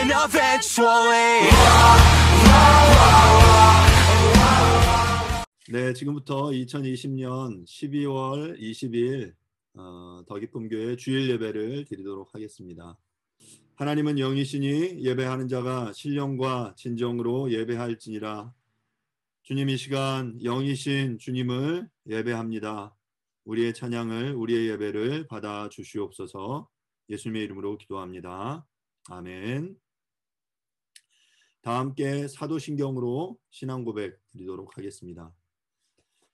happen eventually. 네, 지금부터 2020년 12월 20일 더 기쁨 교회 주일 예배를 드리도록 하겠습니다. 하나님은 영이시니 예배하는 자가 신령과 진정으로 예배할지니라. 주님, 이 시간 영이신 주님을 예배합니다. 우리의 찬양을, 우리의 예배를 받아 주시옵소서. 예수님의 이름으로 기도합니다. 아멘. 다 함께 사도신경으로 신앙 고백 드리도록 하겠습니다.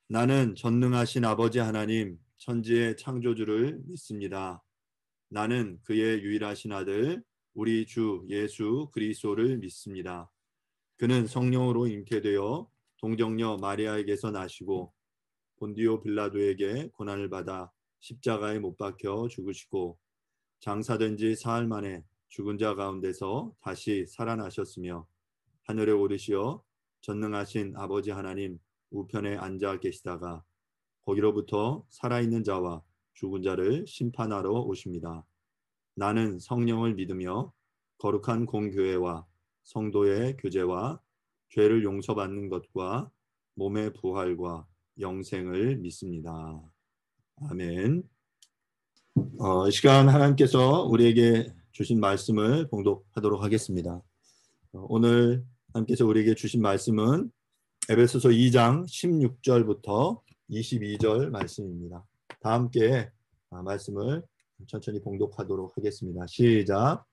나는 전능하신 아버지 하나님, 천지의 창조주를 믿습니다. 나는 그의 유일하신 아들, 우리 주 예수 그리스도를 믿습니다. 그는 성령으로 잉태되어 동정녀 마리아에게서 나시고 본디오 빌라도에게 고난을 받아 십자가에 못 박혀 죽으시고 장사된 지 사흘 만에 죽은 자 가운데서 다시 살아나셨으며 하늘에 오르시어 전능하신 아버지 하나님 우편에 앉아 계시다가 거기로부터 살아있는 자와 죽은 자를 심판하러 오십니다. 나는 성령을 믿으며 거룩한 공교회와 성도의 교제와 죄를 용서받는 것과 몸의 부활과 영생을 믿습니다. 아멘. 이 시간 하나님께서 우리에게 주신 말씀을 봉독하도록 하겠습니다. 오늘 하나님께서 우리에게 주신 말씀은 에베소서 2장 16절부터 22절 말씀입니다. 다 함께 말씀을 천천히 봉독하도록 하겠습니다. 시작.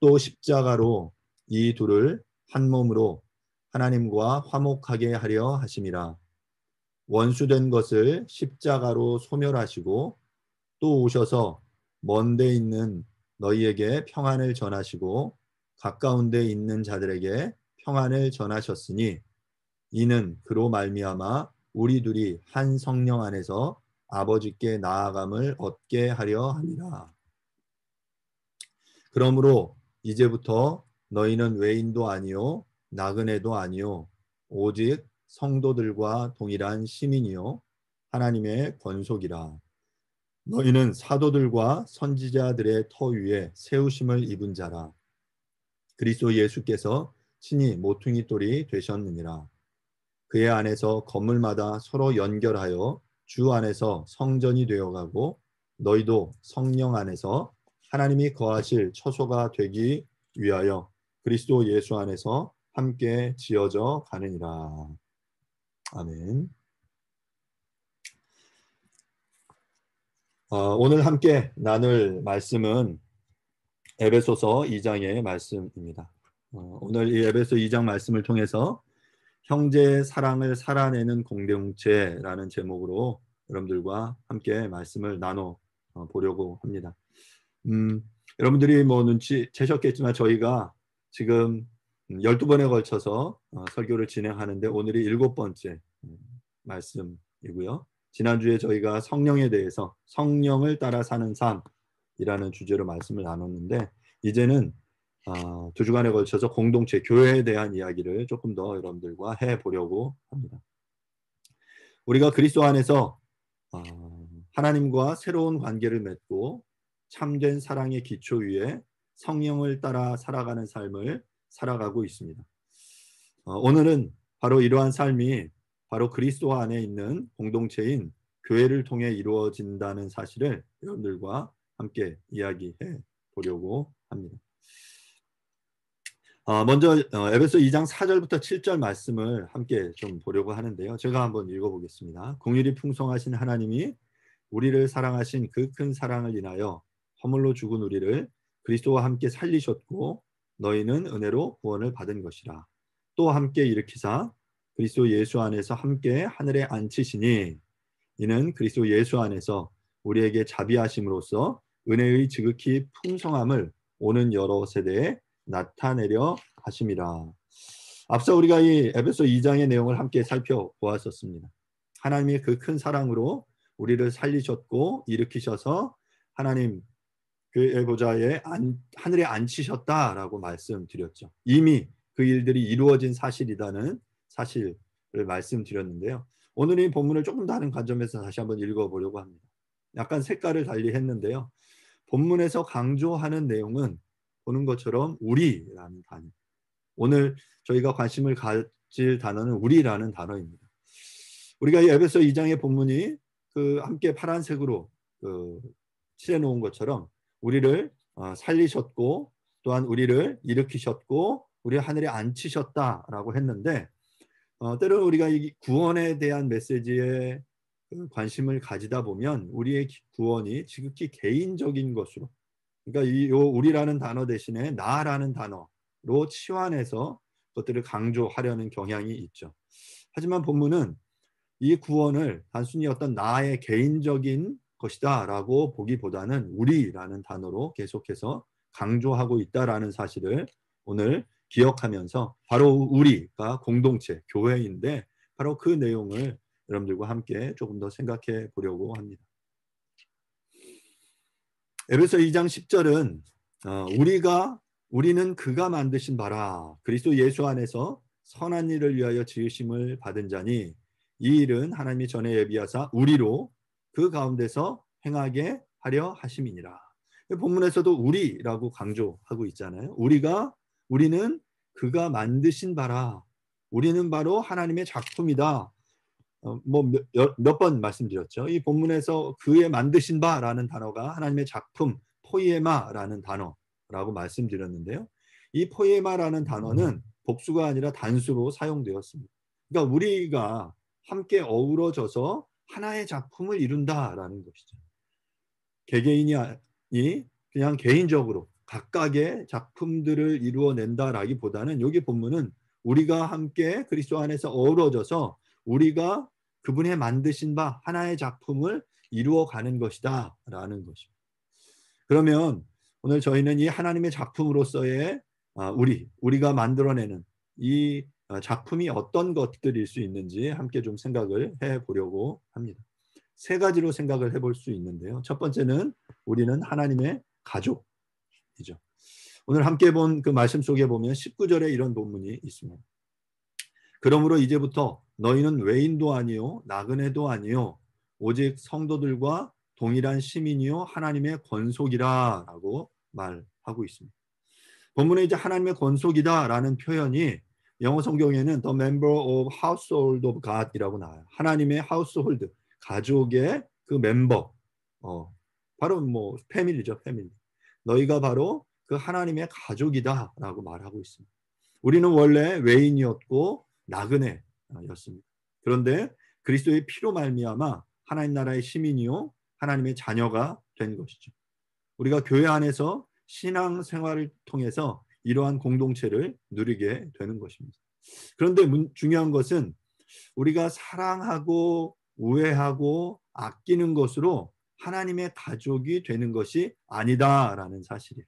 또 십자가로 이 둘을 한 몸으로 하나님과 화목하게 하려 하심이라. 원수된 것을 십자가로 소멸하시고 또 오셔서 먼 데 있는 너희에게 평안을 전하시고 가까운 데 있는 자들에게 평안을 전하셨으니 이는 그로 말미암아 우리 둘이 한 성령 안에서 아버지께 나아감을 얻게 하려 함이라. 그러므로 이제부터 너희는 외인도 아니요 나그네도 아니요 오직 성도들과 동일한 시민이요 하나님의 권속이라. 너희는 사도들과 선지자들의 터 위에 세우심을 입은 자라. 그리스도 예수께서 친히 모퉁이 돌이 되셨느니라. 그의 안에서 건물마다 서로 연결하여 주 안에서 성전이 되어가고 너희도 성령 안에서 하나님이 거하실 처소가 되기 위하여 그리스도 예수 안에서 함께 지어져 가느니라. 아멘. 오늘 함께 나눌 말씀은 에베소서 2장의 말씀입니다. 오늘 이 에베소 2장 말씀을 통해서 형제의 사랑을 살아내는 공동체라는 제목으로 여러분들과 함께 말씀을 나눠 보려고 합니다. 여러분들이 눈치채셨겠지만 저희가 지금 12번에 걸쳐서 설교를 진행하는데 오늘이 7번째 말씀이고요. 지난주에 저희가 성령에 대해서 성령을 따라 사는 삶이라는 주제로 말씀을 나눴는데 이제는 2주간에 걸쳐서 공동체, 교회에 대한 이야기를 조금 더 여러분들과 해보려고 합니다. 우리가 그리스도 안에서 하나님과 새로운 관계를 맺고 참된 사랑의 기초 위에 성령을 따라 살아가는 삶을 살아가고 있습니다. 오늘은 바로 이러한 삶이 바로 그리스도 안에 있는 공동체인 교회를 통해 이루어진다는 사실을 여러분들과 함께 이야기해 보려고 합니다. 먼저 에베소 2장 4절부터 7절 말씀을 함께 좀 보려고 하는데요. 제가 한번 읽어보겠습니다. 긍휼이 풍성하신 하나님이 우리를 사랑하신 그 큰 사랑을 인하여 허물로 죽은 우리를 그리스도와 함께 살리셨고 너희는 은혜로 구원을 받은 것이라. 또 함께 일으키사 그리스도 예수 안에서 함께 하늘에 앉히시니 이는 그리스도 예수 안에서 우리에게 자비하심으로써 은혜의 지극히 풍성함을 오는 여러 세대에 나타내려 하심이라. 앞서 우리가 이 에베소 2장의 내용을 함께 살펴보았었습니다. 하나님의 그 큰 사랑으로 우리를 살리셨고 일으키셔서 하나님 그의 보좌에 하늘에 앉히셨다라고 말씀드렸죠. 이미 그 일들이 이루어진 사실이라는 사실을 말씀드렸는데요. 오늘 이 본문을 조금 다른 관점에서 다시 한번 읽어보려고 합니다. 약간 색깔을 달리 했는데요. 본문에서 강조하는 내용은 보는 것처럼 우리라는 단어. 오늘 저희가 관심을 가질 단어는 우리라는 단어입니다. 우리가 이 에베소 2장의 본문이 그 함께 파란색으로 칠해 놓은 것처럼 우리를 살리셨고 또한 우리를 일으키셨고 우리 하늘에 앉히셨다라고 했는데 때로는 우리가 이 구원에 대한 메시지에 관심을 가지다 보면 우리의 구원이 지극히 개인적인 것으로 그러니까 이 우리라는 단어 대신에 나라는 단어로 치환해서 그것들을 강조하려는 경향이 있죠. 하지만 본문은 이 구원을 단순히 어떤 나의 개인적인 것이다라고 보기보다는 우리라는 단어로 계속해서 강조하고 있다라는 사실을 오늘 기억하면서 바로 우리가 공동체, 교회인데 바로 그 내용을 여러분들과 함께 조금 더 생각해 보려고 합니다. 에베소 2장 10절은 우리는 그가 만드신 바라 그리스도 예수 안에서 선한 일을 위하여 지으심을 받은 자니 이 일은 하나님이 전에 예비하사 우리로 그 가운데서 행하게 하려 하심이니라. 본문에서도 우리라고 강조하고 있잖아요. 우리는 그가 만드신 바라. 우리는 바로 하나님의 작품이다. 몇 번 말씀드렸죠. 이 본문에서 그의 만드신 바라는 단어가 하나님의 작품 포이에마라는 단어라고 말씀드렸는데요. 이 포이에마라는 단어는 복수가 아니라 단수로 사용되었습니다. 그러니까 우리가 함께 어우러져서 하나의 작품을 이룬다라는 것이죠. 개개인이 그냥 개인적으로 각각의 작품들을 이루어낸다라기보다는 여기 본문은 우리가 함께 그리스도 안에서 어우러져서 우리가 그분의 만드신 바 하나의 작품을 이루어가는 것이다 라는 것입니다. 그러면 오늘 저희는 이 하나님의 작품으로서의 우리가 만들어내는 이 작품이 어떤 것들일 수 있는지 함께 좀 생각을 해보려고 합니다. 세 가지로 생각을 해볼 수 있는데요. 첫 번째는 우리는 하나님의 가족이죠. 오늘 함께 본 그 말씀 속에 보면 19절에 이런 본문이 있습니다. 그러므로 이제부터 너희는 외인도 아니요 나그네도 아니요 오직 성도들과 동일한 시민이요 하나님의 권속이라 라고 말하고 있습니다. 본문에 이제 하나님의 권속이다라는 표현이 영어 성경에는 The member of household of God이라고 나와요. 하나님의 household, 가족의 그 멤버, 바로 패밀리죠, 패밀리. 너희가 바로 그 하나님의 가족이다라고 말하고 있습니다. 우리는 원래 외인이었고 나그네였습니다. 그런데 그리스도의 피로 말미암아 하나님 나라의 시민이요 하나님의 자녀가 된 것이죠. 우리가 교회 안에서 신앙 생활을 통해서 이러한 공동체를 누리게 되는 것입니다. 그런데 중요한 것은 우리가 사랑하고 우애하고 아끼는 것으로 하나님의 가족이 되는 것이 아니다라는 사실이에요.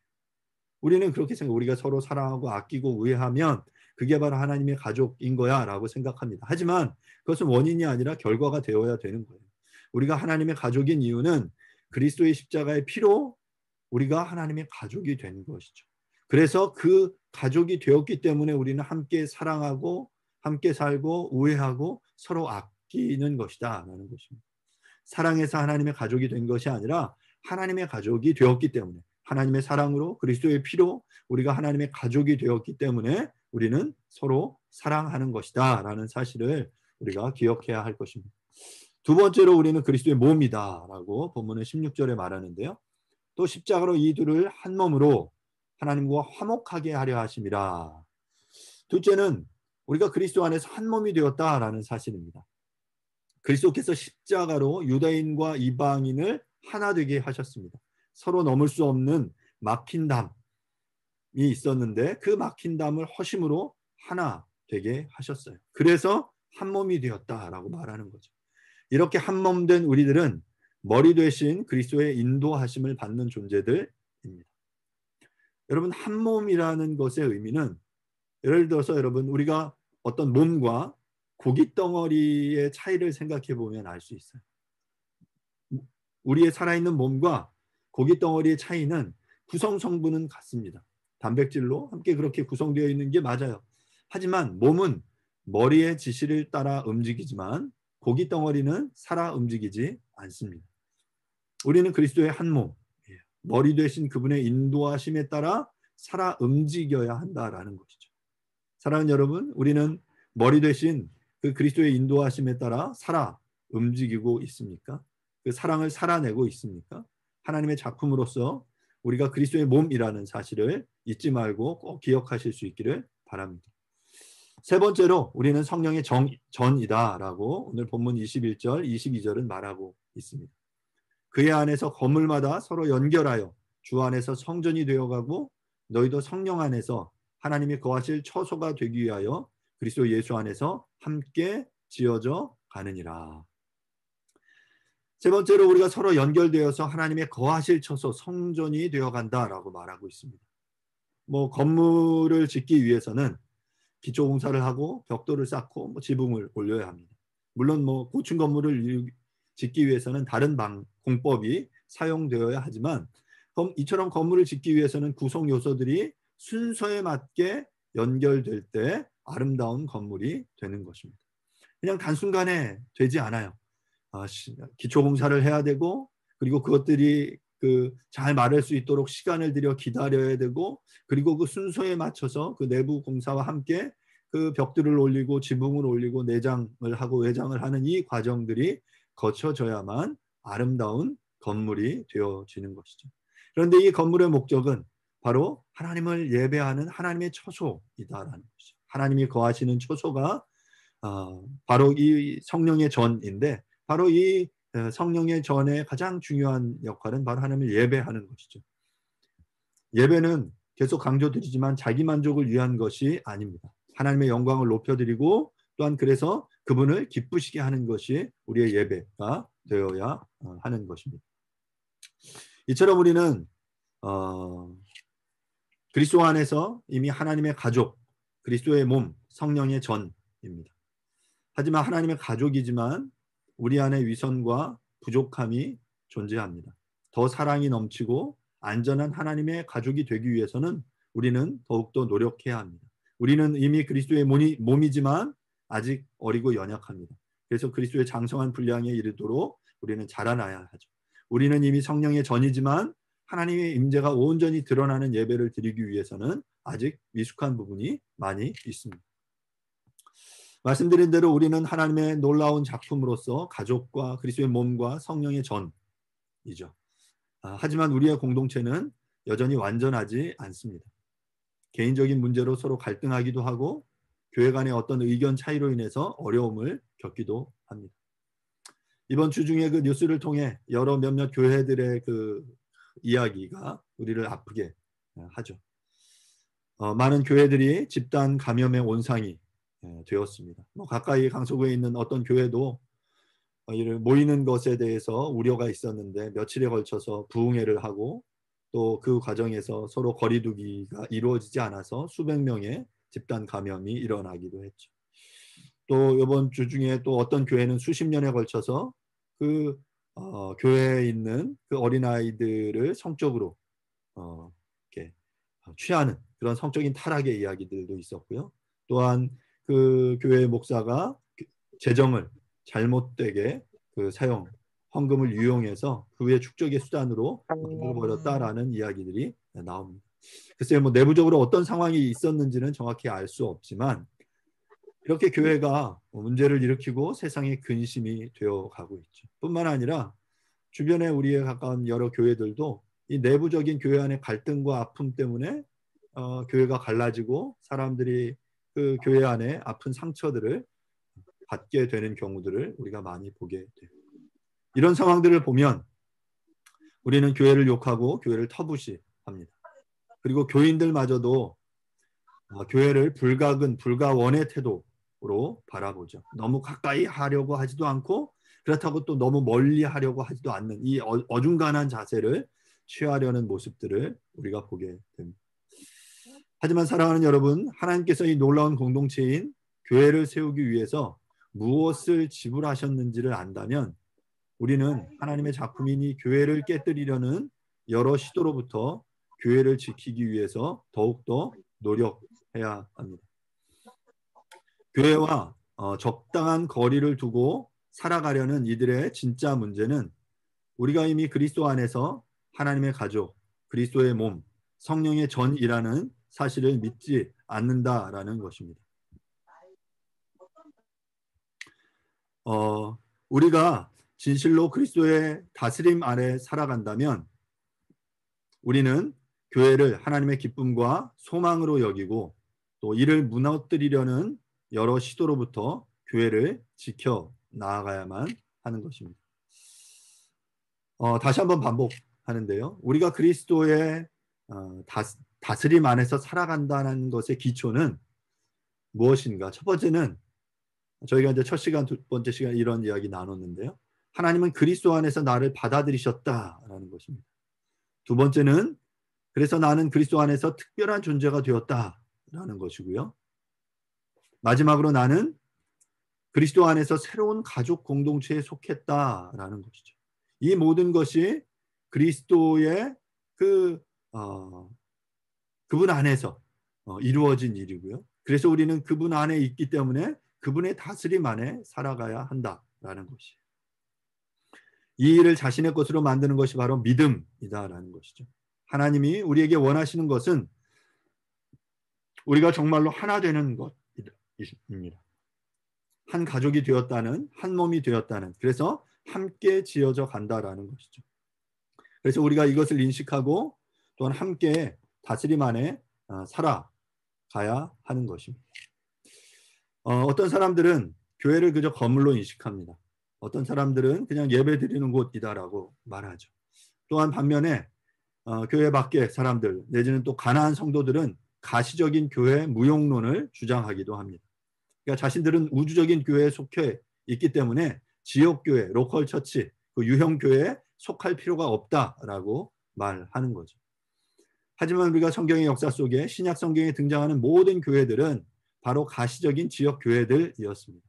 우리는 그렇게 생각해요. 우리가 서로 사랑하고 아끼고 우애하면 그게 바로 하나님의 가족인 거야 라고 생각합니다. 하지만 그것은 원인이 아니라 결과가 되어야 되는 거예요. 우리가 하나님의 가족인 이유는 그리스도의 십자가의 피로 우리가 하나님의 가족이 된 것이죠. 그래서 그 가족이 되었기 때문에 우리는 함께 사랑하고 함께 살고 우애하고 서로 아끼는 것이다 라는 것입니다. 사랑해서 하나님의 가족이 된 것이 아니라 하나님의 가족이 되었기 때문에 하나님의 사랑으로 그리스도의 피로 우리가 하나님의 가족이 되었기 때문에 우리는 서로 사랑하는 것이다 라는 사실을 우리가 기억해야 할 것입니다. 두 번째로 우리는 그리스도의 몸이다 라고 본문은 16절에 말하는데요. 또 십자가로 이 둘을 한 몸으로 하나님과 화목하게 하려 하심이라. 둘째는 우리가 그리스도 안에서 한 몸이 되었다라는 사실입니다. 그리스도께서 십자가로 유다인과 이방인을 하나 되게 하셨습니다. 서로 넘을 수 없는 막힌 담이 있었는데 그 막힌 담을 허심으로 하나 되게 하셨어요. 그래서 한 몸이 되었다라고 말하는 거죠. 이렇게 한 몸 된 우리들은 머리 되신 그리스도의 인도하심을 받는 존재들입니다. 여러분, 한 몸이라는 것의 의미는 예를 들어서 여러분 우리가 어떤 몸과 고기 덩어리의 차이를 생각해 보면 알 수 있어요. 우리의 살아있는 몸과 고기 덩어리의 차이는 구성 성분은 같습니다. 단백질로 함께 그렇게 구성되어 있는 게 맞아요. 하지만 몸은 머리의 지시를 따라 움직이지만 고기 덩어리는 살아 움직이지 않습니다. 우리는 그리스도의 한 몸, 머리 되신 그분의 인도하심에 따라 살아 움직여야 한다라는 것이죠. 사랑하는 여러분, 우리는 머리 대신 그 그리스도의 인도하심에 따라 살아 움직이고 있습니까? 그 사랑을 살아내고 있습니까? 하나님의 작품으로서 우리가 그리스도의 몸이라는 사실을 잊지 말고 꼭 기억하실 수 있기를 바랍니다. 세 번째로 우리는 성령의 전이다라고 오늘 본문 21절, 22절은 말하고 있습니다. 그의 안에서 건물마다 서로 연결하여 주 안에서 성전이 되어가고 너희도 성령 안에서 하나님이 거하실 처소가 되기 위하여 그리스도 예수 안에서 함께 지어져 가느니라. 세 번째로 우리가 서로 연결되어서 하나님의 거하실 처소 성전이 되어간다라고 말하고 있습니다. 건물을 짓기 위해서는 기초 공사를 하고 벽돌을 쌓고 지붕을 올려야 합니다. 물론 고층 건물을 짓기 위해서는 다른 공법이 사용되어야 하지만 이처럼 건물을 짓기 위해서는 구성 요소들이 순서에 맞게 연결될 때 아름다운 건물이 되는 것입니다. 그냥 단순간에 되지 않아요. 기초 공사를 해야 되고 그리고 그것들이 잘 마를 수 있도록 시간을 들여 기다려야 되고 그리고 그 순서에 맞춰서 그 내부 공사와 함께 그 벽들을 올리고 지붕을 올리고 내장을 하고 외장을 하는 이 과정들이 거쳐져야만 아름다운 건물이 되어지는 것이죠. 그런데 이 건물의 목적은 바로 하나님을 예배하는 하나님의 처소이다라는 것이죠. 하나님이 거하시는 처소가 바로 이 성령의 전인데 바로 이 성령의 전의 가장 중요한 역할은 바로 하나님을 예배하는 것이죠. 예배는 계속 강조드리지만 자기 만족을 위한 것이 아닙니다. 하나님의 영광을 높여드리고 또한 그래서 그분을 기쁘시게 하는 것이 우리의 예배가 되어야 하는 것입니다. 이처럼 우리는 그리스도 안에서 이미 하나님의 가족, 그리스도의 몸, 성령의 전입니다. 하지만 하나님의 가족이지만 우리 안에 위선과 부족함이 존재합니다. 더 사랑이 넘치고 안전한 하나님의 가족이 되기 위해서는 우리는 더욱더 노력해야 합니다. 우리는 이미 그리스도의 몸이지만 아직 어리고 연약합니다. 그래서 그리스도의 장성한 분량에 이르도록 우리는 자라나야 하죠. 우리는 이미 성령의 전이지만 하나님의 임재가 온전히 드러나는 예배를 드리기 위해서는 아직 미숙한 부분이 많이 있습니다. 말씀드린 대로 우리는 하나님의 놀라운 작품으로서 가족과 그리스도의 몸과 성령의 전이죠. 하지만 우리의 공동체는 여전히 완전하지 않습니다. 개인적인 문제로 서로 갈등하기도 하고 교회 간의 어떤 의견 차이로 인해서 어려움을 겪기도 합니다. 이번 주 중에 그 뉴스를 통해 몇몇 교회들의 그 이야기가 우리를 아프게 하죠. 많은 교회들이 집단 감염의 온상이 되었습니다. 가까이 강서구에 있는 어떤 교회도 모이는 것에 대해서 우려가 있었는데 며칠에 걸쳐서 부흥회를 하고 또 그 과정에서 서로 거리 두기가 이루어지지 않아서 수백 명의 집단 감염이 일어나기도 했죠. 또 이번 주 중에 또 어떤 교회는 수십 년에 걸쳐서 교회에 있는 그 어린아이들을 성적으로 이렇게 취하는 그런 성적인 타락의 이야기들도 있었고요. 또한 그 교회 목사가 재정을 잘못되게 헌금을 유용해서 그 후에 축적의 수단으로 만들어버렸다라는 이야기들이 나옵니다. 글쎄요, 내부적으로 어떤 상황이 있었는지는 정확히 알 수 없지만 이렇게 교회가 문제를 일으키고 세상의 근심이 되어가고 있죠. 뿐만 아니라 주변에 우리에 가까운 여러 교회들도 이 내부적인 교회 안의 갈등과 아픔 때문에 교회가 갈라지고 사람들이 그 교회 안에 아픈 상처들을 받게 되는 경우들을 우리가 많이 보게 돼요. 이런 상황들을 보면 우리는 교회를 욕하고 교회를 터부시합니다. 그리고 교인들마저도 교회를 불가원의 태도로 바라보죠. 너무 가까이 하려고 하지도 않고 그렇다고 또 너무 멀리 하려고 하지도 않는 이 어중간한 자세를 취하려는 모습들을 우리가 보게 됩니다. 하지만 사랑하는 여러분, 하나님께서 이 놀라운 공동체인 교회를 세우기 위해서 무엇을 지불하셨는지를 안다면 우리는 하나님의 작품인 이 교회를 깨뜨리려는 여러 시도로부터 교회를 지키기 위해서 더욱더 노력해야 합니다. 교회와 적당한 거리를 두고 살아가려는 이들의 진짜 문제는 우리가 이미 그리스도 안에서 하나님의 가족, 그리스도의 몸, 성령의 전이라는 사실을 믿지 않는다라는 것입니다. 우리가 진실로 그리스도의 다스림 아래 살아간다면 우리는 교회를 하나님의 기쁨과 소망으로 여기고 또 이를 무너뜨리려는 여러 시도로부터 교회를 지켜 나아가야만 하는 것입니다. 다시 한번 반복하는데요. 우리가 그리스도의 다스림 안에서 살아간다는 것의 기초는 무엇인가? 첫 번째는 저희가 이제 첫 시간, 두 번째 시간 이런 이야기 나눴는데요. 하나님은 그리스도 안에서 나를 받아들이셨다라는 것입니다. 두 번째는 그래서 나는 그리스도 안에서 특별한 존재가 되었다라는 것이고요. 마지막으로 나는 그리스도 안에서 새로운 가족 공동체에 속했다라는 것이죠. 이 모든 것이 그리스도의 그분 안에서 이루어진 일이고요. 그래서 우리는 그분 안에 있기 때문에 그분의 다스림 안에 살아가야 한다라는 것이에요. 이 일을 자신의 것으로 만드는 것이 바로 믿음이다라는 것이죠. 하나님이 우리에게 원하시는 것은 우리가 정말로 하나 되는 것입니다. 한 가족이 되었다는, 한 몸이 되었다는, 그래서 함께 지어져 간다라는 것이죠. 그래서 우리가 이것을 인식하고 또한 함께 다스림 안에 살아가야 하는 것입니다. 어떤 사람들은 교회를 그저 건물로 인식합니다. 어떤 사람들은 그냥 예배 드리는 곳이다라고 말하죠. 또한 반면에 교회 밖의 사람들 내지는 또 가나안 성도들은 가시적인 교회 무용론을 주장하기도 합니다. 그러니까 자신들은 우주적인 교회에 속해 있기 때문에 지역교회, 로컬 처치, 그 유형교회에 속할 필요가 없다라고 말하는 거죠. 하지만 우리가 성경의 역사 속에 신약 성경에 등장하는 모든 교회들은 바로 가시적인 지역 교회들이었습니다.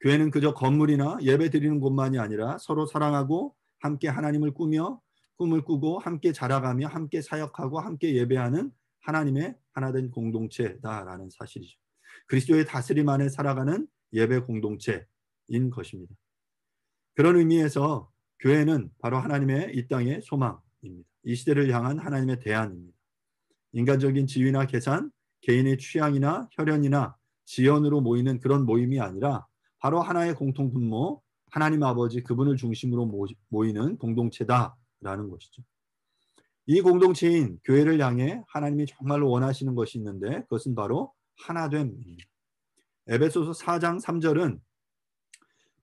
교회는 그저 건물이나 예배 드리는 곳만이 아니라 서로 사랑하고 함께 하나님을 꾸며 꿈을 꾸고 함께 자라가며 함께 사역하고 함께 예배하는 하나님의 하나된 공동체다라는 사실이죠. 그리스도의 다스림 안에 살아가는 예배 공동체인 것입니다. 그런 의미에서 교회는 바로 하나님의 이 땅의 소망입니다. 이 시대를 향한 하나님의 대안입니다. 인간적인 지위나 계산, 개인의 취향이나 혈연이나 지연으로 모이는 그런 모임이 아니라 바로 하나의 공통 분모, 하나님 아버지 그분을 중심으로 모이는 공동체다라는 것이죠. 이 공동체인 교회를 향해 하나님이 정말로 원하시는 것이 있는데 그것은 바로 하나됨입니다. 에베소서 4장 3절은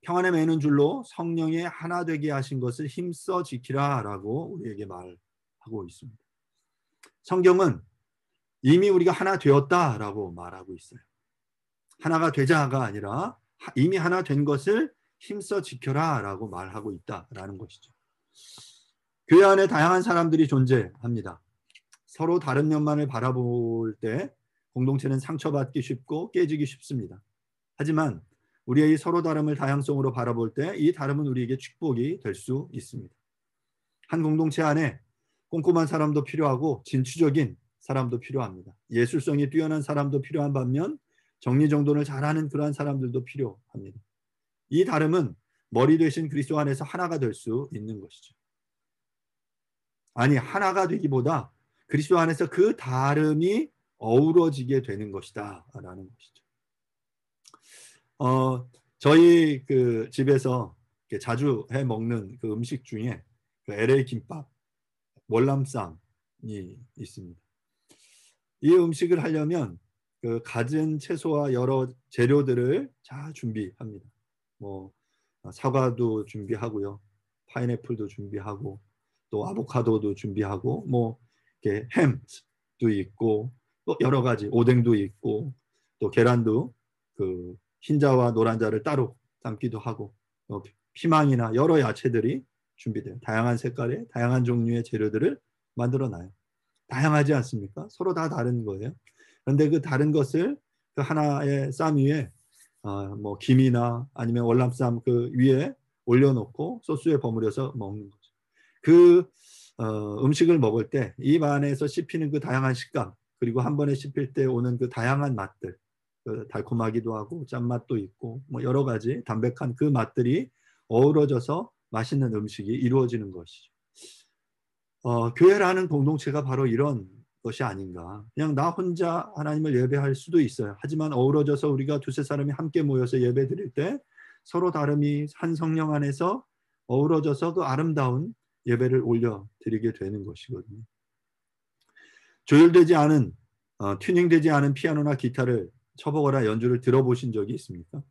평안에 매는 줄로 성령의 하나 되게 하신 것을 힘써 지키라라고 우리에게 말하고 있습니다. 성경은 이미 우리가 하나 되었다라고 말하고 있어요. 하나가 되자가 아니라 이미 하나 된 것을 힘써 지켜라라고 말하고 있다라는 것이죠. 교회 안에 다양한 사람들이 존재합니다. 서로 다른 면만을 바라볼 때 공동체는 상처받기 쉽고 깨지기 쉽습니다. 하지만 우리의 이 서로 다름을 다양성으로 바라볼 때 이 다름은 우리에게 축복이 될 수 있습니다. 한 공동체 안에 꼼꼼한 사람도 필요하고 진취적인 사람도 필요합니다. 예술성이 뛰어난 사람도 필요한 반면 정리정돈을 잘하는 그러한 사람들도 필요합니다. 이 다름은 머리 되신 그리스도 안에서 하나가 될 수 있는 것이죠. 아니, 하나가 되기보다 그리스도 안에서 그 다름이 어우러지게 되는 것이다 라는 것이죠. 저희 그 집에서 자주 해 먹는 그 음식 중에 그 LA 김밥, 월남쌈이 있습니다. 이 음식을 하려면 그 갖은 채소와 여러 재료들을 잘 준비합니다. 뭐 사과도 준비하고요, 파인애플도 준비하고 또 아보카도도 준비하고 뭐 이렇게 햄도 있고 또 여러 가지 오뎅도 있고 또 계란도 그 흰자와 노란자를 따로 삶기도 하고 피망이나 여러 야채들이 준비돼요. 다양한 색깔의 다양한 종류의 재료들을 만들어놔요. 다양하지 않습니까? 서로 다 다른 거예요. 그런데 그 다른 것을 그 하나의 쌈 위에 뭐 김이나 아니면 월남쌈 그 위에 올려놓고 소스에 버무려서 먹는 거죠. 그 음식을 먹을 때 입 안에서 씹히는 그 다양한 식감, 그리고 한 번에 씹힐 때 오는 그 다양한 맛들, 그 달콤하기도 하고 짠맛도 있고 뭐 여러 가지 담백한 그 맛들이 어우러져서 맛있는 음식이 이루어지는 것이죠. 교회라는 공동체가 바로 이런 것이 아닌가. 그냥 나 혼자 하나님을 예배할 수도 있어요. 하지만 어우러져서 우리가 두세 사람이 함께 모여서 예배 드릴 때 서로 다름이 한 성령 안에서 어우러져서 그 아름다운 예배를 올려드리게 되는 것이거든요. 조율되지 않은 튜닝되지 않은 피아노나 기타를 쳐보거나 연주를 들어보신 적이 있습니까?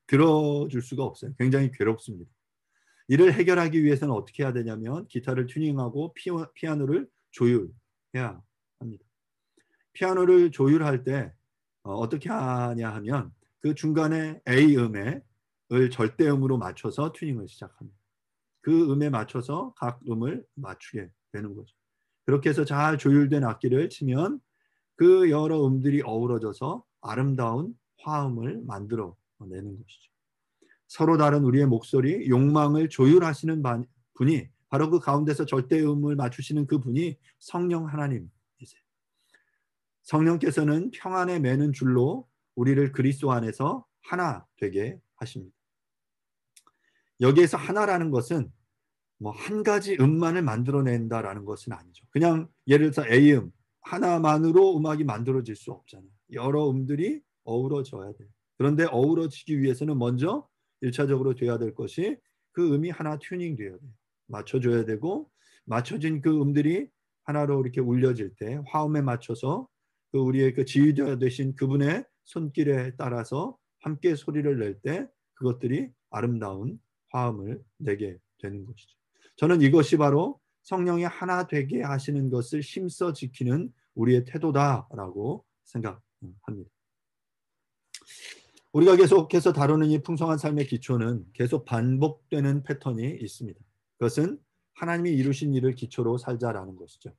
들어줄 수가 없어요. 굉장히 괴롭습니다. 이를 해결하기 위해서는 어떻게 해야 되냐면 기타를 튜닝하고 피아노를 조율해야 합니다. 피아노를 조율할 때 어떻게 하냐 하면 그 중간에 A 음을 절대음으로 맞춰서 튜닝을 시작합니다. 그 음에 맞춰서 각 음을 맞추게 되는 거죠. 그렇게 해서 잘 조율된 악기를 치면 그 여러 음들이 어우러져서 아름다운 화음을 만들어내는 것이죠. 서로 다른 우리의 목소리, 욕망을 조율하시는 분이 바로 그 가운데서 절대음을 맞추시는 그 분이 성령 하나님이세요. 성령께서는 평안에 매는 줄로 우리를 그리스도 안에서 하나 되게 하십니다. 여기에서 하나라는 것은 뭐 한 가지 음만을 만들어낸다라는 것은 아니죠. 그냥 예를 들어서 A음 하나만으로 음악이 만들어질 수 없잖아요. 여러 음들이 어우러져야 돼요. 그런데 어우러지기 위해서는 먼저 1차적으로 돼야 될 것이 그 음이 하나 튜닝돼야 돼요. 맞춰줘야 되고 맞춰진 그 음들이 하나로 이렇게 울려질 때 화음에 맞춰서 그 우리의 그 지휘자 되신 그분의 손길에 따라서 함께 소리를 낼 때 그것들이 아름다운 화음을 내게 되는 것이죠. 저는 이것이 바로 성령이 하나 되게 하시는 것을 힘써 지키는 우리의 태도다라고 생각합니다. 우리가 계속해서 다루는 이 풍성한 삶의 기초는 계속 반복되는 패턴이 있습니다. 그것은 하나님이 이루신 일을 기초로 살자라는 것이죠.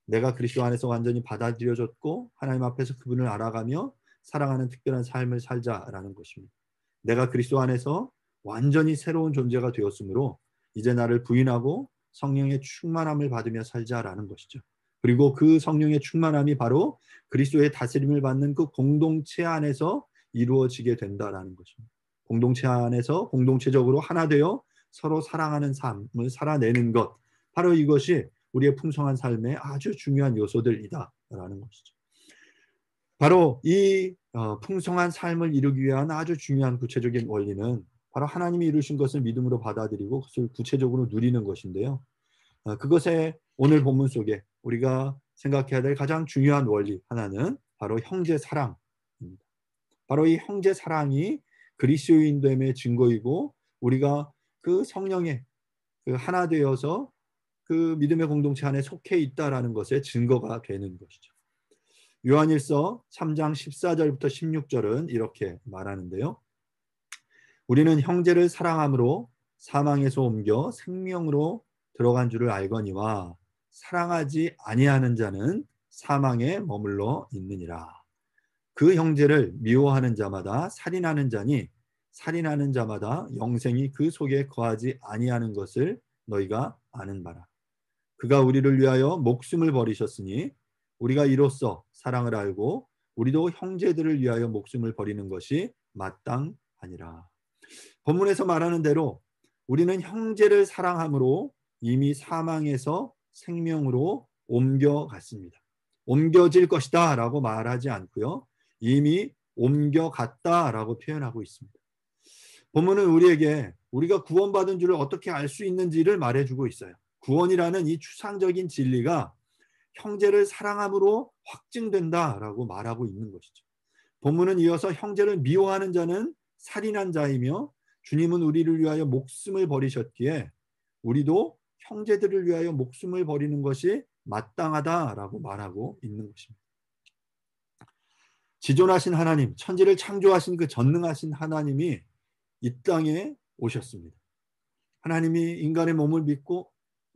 내가 그리스도 안에서 완전히 받아들여졌고 하나님 앞에서 그분을 알아가며 사랑하는 특별한 삶을 살자라는 것입니다. 내가 그리스도 안에서 완전히 새로운 존재가 되었으므로 이제 나를 부인하고 성령의 충만함을 받으며 살자라는 것이죠. 그리고 그 성령의 충만함이 바로 그리스도의 다스림을 받는 그 공동체 안에서 이루어지게 된다라는 것입니다. 공동체 안에서 공동체적으로 하나 되어 서로 사랑하는 삶을 살아내는 것, 바로 이것이 우리의 풍성한 삶의 아주 중요한 요소들이다라는 것이죠. 바로 이 풍성한 삶을 이루기 위한 아주 중요한 구체적인 원리는 바로 하나님이 이루신 것을 믿음으로 받아들이고 그것을 구체적으로 누리는 것인데요. 그것에 오늘 본문 속에 우리가 생각해야 될 가장 중요한 원리 하나는 바로 형제 사랑입니다. 바로 이 형제 사랑이 그리스도인됨의 증거이고 우리가 그 성령의 그 하나 되어서 그 믿음의 공동체 안에 속해 있다라는 것의 증거가 되는 것이죠. 요한일서 3장 14절부터 16절은 이렇게 말하는데요. 우리는 형제를 사랑함으로 사망에서 옮겨 생명으로 들어간 줄을 알거니와 사랑하지 아니하는 자는 사망에 머물러 있느니라. 그 형제를 미워하는 자마다 살인하는 자니 살인하는 자마다 영생이 그 속에 거하지 아니하는 것을 너희가 아는 바라. 그가 우리를 위하여 목숨을 버리셨으니 우리가 이로써 사랑을 알고 우리도 형제들을 위하여 목숨을 버리는 것이 마땅하니라. 본문에서 말하는 대로 우리는 형제를 사랑함으로 이미 사망에서 생명으로 옮겨갔습니다. 옮겨질 것이다 라고 말하지 않고요. 이미 옮겨갔다라고 표현하고 있습니다. 본문은 우리에게 우리가 구원받은 줄을 어떻게 알 수 있는지를 말해주고 있어요. 구원이라는 이 추상적인 진리가 형제를 사랑함으로 확증된다라고 말하고 있는 것이죠. 본문은 이어서 형제를 미워하는 자는 살인한 자이며 주님은 우리를 위하여 목숨을 버리셨기에 우리도 형제들을 위하여 목숨을 버리는 것이 마땅하다라고 말하고 있는 것입니다. 지존하신 하나님, 천지를 창조하신 그 전능하신 하나님이 이 땅에 오셨습니다. 하나님이 인간의 몸을 믿고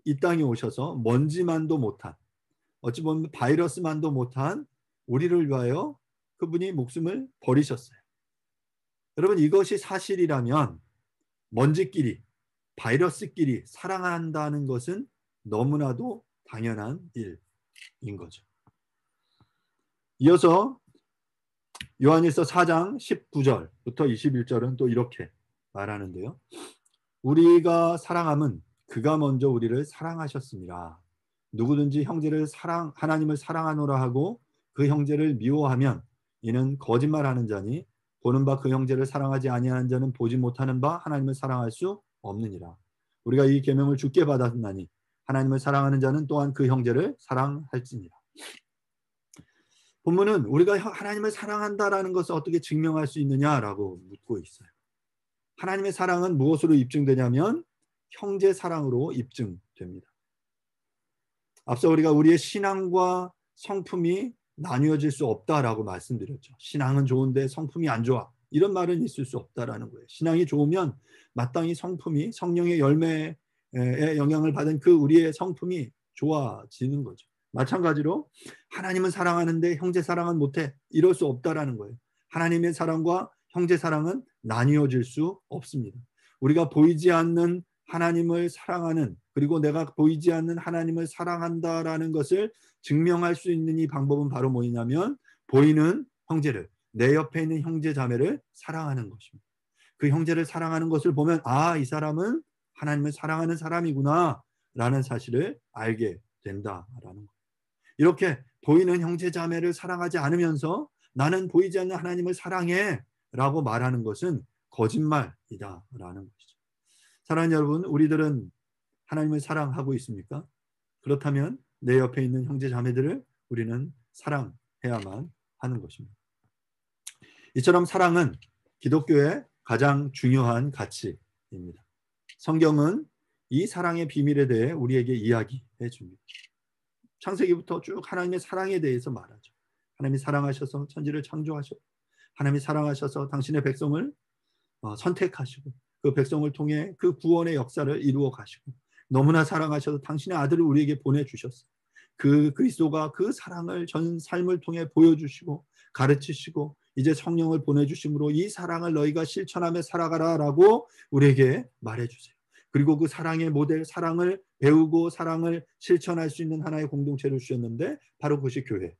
이 땅에 오셔서 먼지만도 못한, 어찌 보면 바이러스만도 못한 우리를 위하여 그분이 목숨을 버리셨어요. 여러분, 이것이 사실이라면 먼지끼리, 바이러스끼리 사랑한다는 것은 너무나도 당연한 일인 거죠. 이어서 요한일서 4장 19절부터 21절은 또 이렇게 말하는데요. 우리가 사랑함은 그가 먼저 우리를 사랑하셨습니다. 누구든지 형제를 하나님을 사랑하노라 하고 그 형제를 미워하면 이는 거짓말하는 자니 보는 바 그 형제를 사랑하지 아니하는 자는 보지 못하는 바 하나님을 사랑할 수 없느니라. 우리가 이 계명을 주께 받았나니 하나님을 사랑하는 자는 또한 그 형제를 사랑할지니라. 본문은 우리가 하나님을 사랑한다라는 것을 어떻게 증명할 수 있느냐라고 묻고 있어요. 하나님의 사랑은 무엇으로 입증되냐면 형제 사랑으로 입증됩니다. 앞서 우리가 우리의 신앙과 성품이 나뉘어질 수 없다라고 말씀드렸죠. 신앙은 좋은데 성품이 안 좋아. 이런 말은 있을 수 없다라는 거예요. 신앙이 좋으면 마땅히 성품이 성령의 열매에 영향을 받은 그 우리의 성품이 좋아지는 거죠. 마찬가지로 하나님은 사랑하는데 형제 사랑은 못해. 이럴 수 없다라는 거예요. 하나님의 사랑과 형제 사랑은 나뉘어질 수 없습니다. 우리가 보이지 않는 하나님을 사랑하는, 그리고 내가 보이지 않는 하나님을 사랑한다라는 것을 증명할 수 있는 이 방법은 바로 뭐냐면 보이는 형제를, 내 옆에 있는 형제 자매를 사랑하는 것입니다. 그 형제를 사랑하는 것을 보면 이 사람은 하나님을 사랑하는 사람이구나 라는 사실을 알게 된다라는 거예요. 이렇게 보이는 형제 자매를 사랑하지 않으면서 나는 보이지 않는 하나님을 사랑해 라고 말하는 것은 거짓말이다 라는 것이죠. 사랑하는 여러분, 우리들은 하나님을 사랑하고 있습니까? 그렇다면 내 옆에 있는 형제 자매들을 우리는 사랑해야만 하는 것입니다. 이처럼 사랑은 기독교의 가장 중요한 가치입니다. 성경은 이 사랑의 비밀에 대해 우리에게 이야기해 줍니다. 창세기부터 쭉 하나님의 사랑에 대해서 말하죠. 하나님이 사랑하셔서 천지를 창조하셨고, 하나님이 사랑하셔서 당신의 백성을 선택하시고 그 백성을 통해 그 구원의 역사를 이루어 가시고, 너무나 사랑하셔서 당신의 아들을 우리에게 보내주셨어요. 그 그리스도가 그 사랑을 전 삶을 통해 보여주시고 가르치시고 이제 성령을 보내주심으로 이 사랑을 너희가 실천하며 살아가라라고 우리에게 말해주세요. 그리고 그 사랑의 모델, 사랑을 배우고 사랑을 실천할 수 있는 하나의 공동체를 주셨는데 바로 그것이 교회예요.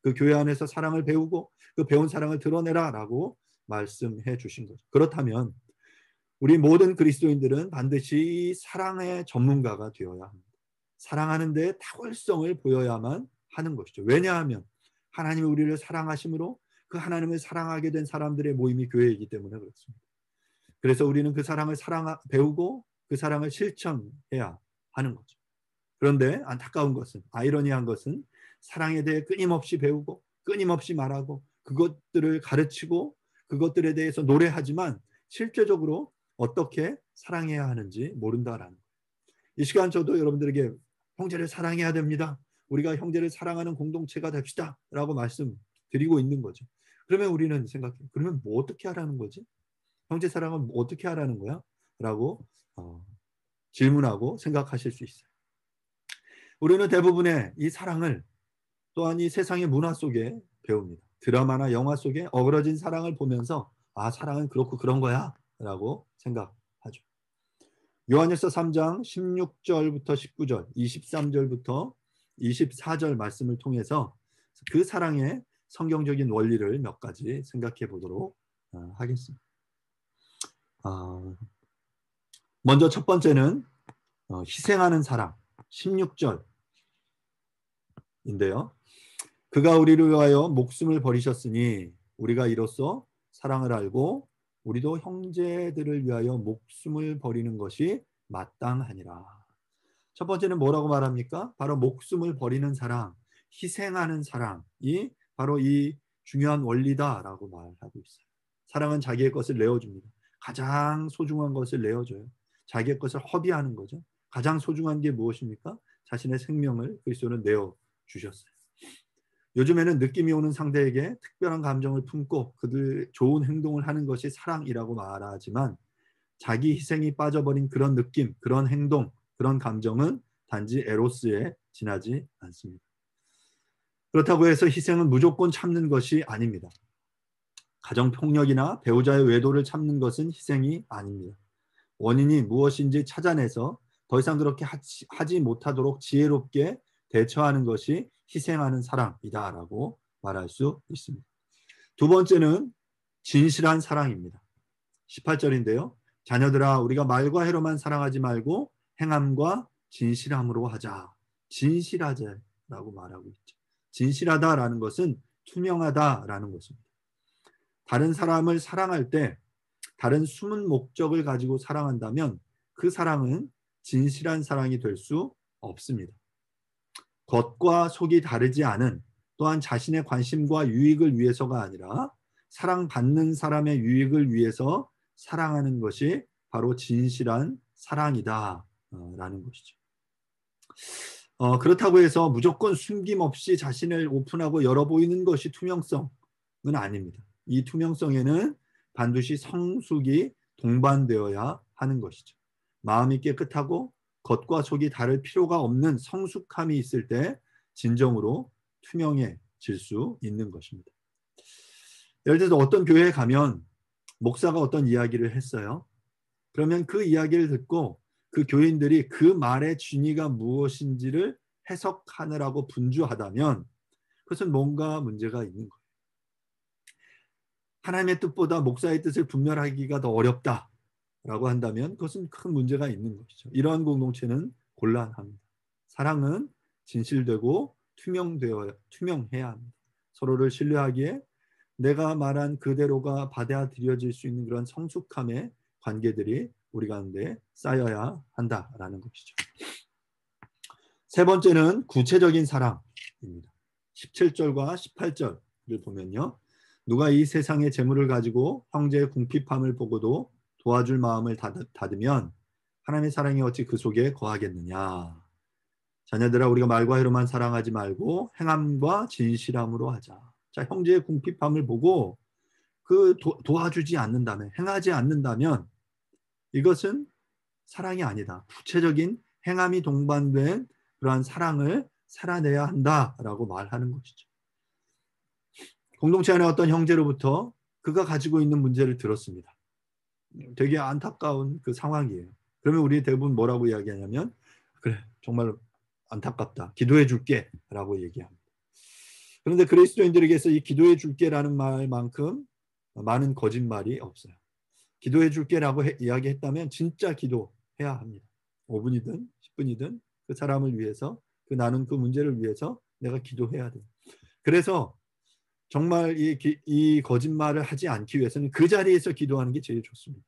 그 교회 안에서 사랑을 배우고 그 배운 사랑을 드러내라라고 말씀해 주신 거죠. 그렇다면 우리 모든 그리스도인들은 반드시 사랑의 전문가가 되어야 합니다. 사랑하는 데 탁월성을 보여야만 하는 것이죠. 왜냐하면 하나님이 우리를 사랑하심으로 그 하나님을 사랑하게 된 사람들의 모임이 교회이기 때문에 그렇습니다. 그래서 우리는 그 사랑을 배우고 그 사랑을 실천해야 하는 거죠. 그런데 안타까운 것은, 아이러니한 것은 사랑에 대해 끊임없이 배우고 끊임없이 말하고 그것들을 가르치고 그것들에 대해서 노래하지만 실제적으로 어떻게 사랑해야 하는지 모른다라는 거예요. 이 시간 저도 여러분들에게 형제를 사랑해야 됩니다. 우리가 형제를 사랑하는 공동체가 됩시다 라고 말씀드리고 있는 거죠. 그러면 우리는 생각해요. 그러면 뭐 어떻게 하라는 거지? 형제 사랑은 뭐 어떻게 하라는 거야? 라고 질문하고 생각하실 수 있어요. 우리는 대부분의 이 사랑을 또한 이 세상의 문화 속에 배웁니다. 드라마나 영화 속에 어그러진 사랑을 보면서 사랑은 그렇고 그런 거야 라고 생각하죠. 요한일서 3장 16절부터 19절, 23절부터 24절 말씀을 통해서 그 사랑의 성경적인 원리를 몇 가지 생각해 보도록 하겠습니다. 먼저 첫 번째는 희생하는 사랑, 16절인데요. 그가 우리를 위하여 목숨을 버리셨으니 우리가 이로써 사랑을 알고 우리도 형제들을 위하여 목숨을 버리는 것이 마땅하니라. 첫 번째는 뭐라고 말합니까? 바로 목숨을 버리는 사랑, 희생하는 사랑이 바로 이 중요한 원리다라고 말하고 있어요. 사랑은 자기의 것을 내어줍니다. 가장 소중한 것을 내어줘요. 자기의 것을 허비하는 거죠. 가장 소중한 게 무엇입니까? 자신의 생명을 그리스도는 내어주셨어요. 요즘에는 느낌이 오는 상대에게 특별한 감정을 품고 그들 좋은 행동을 하는 것이 사랑이라고 말하지만 자기 희생이 빠져버린 그런 느낌, 그런 행동, 그런 감정은 단지 에로스에 지나지 않습니다. 그렇다고 해서 희생은 무조건 참는 것이 아닙니다. 가정폭력이나 배우자의 외도를 참는 것은 희생이 아닙니다. 원인이 무엇인지 찾아내서 더 이상 그렇게 하지 못하도록 지혜롭게 대처하는 것이 희생하는 사랑이다라고 말할 수 있습니다. 두 번째는 진실한 사랑입니다. 18절인데요. 자녀들아 우리가 말과 해로만 사랑하지 말고 행함과 진실함으로 하자. 진실하자라고 말하고 있죠. 진실하다라는 것은 투명하다라는 것입니다. 다른 사람을 사랑할 때 다른 숨은 목적을 가지고 사랑한다면 그 사랑은 진실한 사랑이 될 수 없습니다. 겉과 속이 다르지 않은, 또한 자신의 관심과 유익을 위해서가 아니라 사랑받는 사람의 유익을 위해서 사랑하는 것이 바로 진실한 사랑이다 라는 것이죠. 그렇다고 해서 무조건 숨김없이 자신을 오픈하고 열어 보이는 것이 투명성은 아닙니다. 이 투명성에는 반드시 성숙이 동반되어야 하는 것이죠. 마음이 깨끗하고 겉과 속이 다를 필요가 없는 성숙함이 있을 때 진정으로 투명해질 수 있는 것입니다. 예를 들어서 어떤 교회에 가면 목사가 어떤 이야기를 했어요. 그러면 그 이야기를 듣고 그 교인들이 그 말의 진위가 무엇인지를 해석하느라고 분주하다면 그것은 뭔가 문제가 있는 거예요. 하나님의 뜻보다 목사의 뜻을 분별하기가 더 어렵다라고 한다면 그것은 큰 문제가 있는 것이죠. 이러한 공동체는 곤란합니다. 사랑은 진실되고 투명해야 합니다. 서로를 신뢰하기에 내가 말한 그대로가 받아들여질 수 있는 그런 성숙함의 관계들이 우리 가운데 쌓여야 한다라는 것이죠. 세 번째는 구체적인 사랑입니다. 17절과 18절을 보면요. 누가 이 세상의 재물을 가지고 형제의 궁핍함을 보고도 도와줄 마음을 닫으면 하나님의 사랑이 어찌 그 속에 거하겠느냐. 자녀들아, 우리가 말과 혀로만 사랑하지 말고 행함과 진실함으로 하자. 자, 형제의 궁핍함을 보고 그 도와주지 않는다면, 행하지 않는다면 이것은 사랑이 아니다. 구체적인 행함이 동반된 그러한 사랑을 살아내야 한다라고 말하는 것이죠. 공동체 안에 어떤 형제로부터 그가 가지고 있는 문제를 들었습니다. 되게 안타까운 그 상황이에요. 그러면 우리 대부분 뭐라고 이야기하냐면 그래, 정말 안타깝다. 기도해 줄게 라고 얘기합니다. 그런데 그리스도인들에게서 이 기도해 줄게라는 말만큼 많은 거짓말이 없어요. 기도해 줄게라고 이야기했다면 진짜 기도해야 합니다. 5분이든 10분이든 그 사람을 위해서, 나는 그 문제를 위해서 내가 기도해야 돼요. 그래서 정말 이 거짓말을 하지 않기 위해서는 그 자리에서 기도하는 게 제일 좋습니다.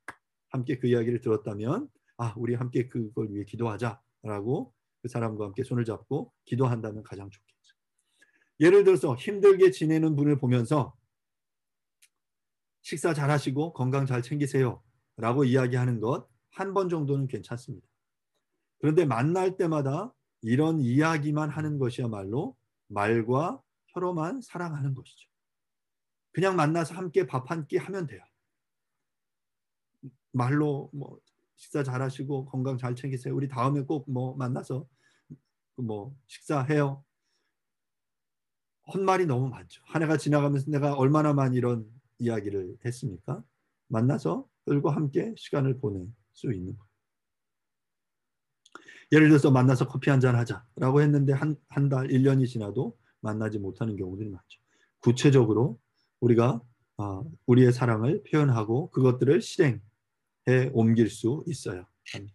함께 그 이야기를 들었다면 우리 함께 그걸 위해 기도하자라고 그 사람과 함께 손을 잡고 기도한다면 가장 좋겠죠. 예를 들어서 힘들게 지내는 분을 보면서 식사 잘 하시고 건강 잘 챙기세요 라고 이야기하는 것 한 번 정도는 괜찮습니다. 그런데 만날 때마다 이런 이야기만 하는 것이야말로 말과 혀로만 사랑하는 것이죠. 그냥 만나서 함께 밥 한 끼 하면 돼요. 말로 뭐 식사 잘 하시고 건강 잘 챙기세요. 우리 다음에 꼭 뭐 만나서 뭐 식사해요. 헛말이 너무 많죠. 한 해가 지나가면서 내가 얼마나 많이 이런 이야기를 했습니까? 만나서 그들과 함께 시간을 보낼 수 있는 거예요. 예를 들어서 만나서 커피 한잔 하자라고 했는데 한 달, 1년이 지나도 만나지 못하는 경우들이 많죠. 구체적으로 우리가 우리의 사랑을 표현하고 그것들을 실행해 옮길 수 있어야 합니다.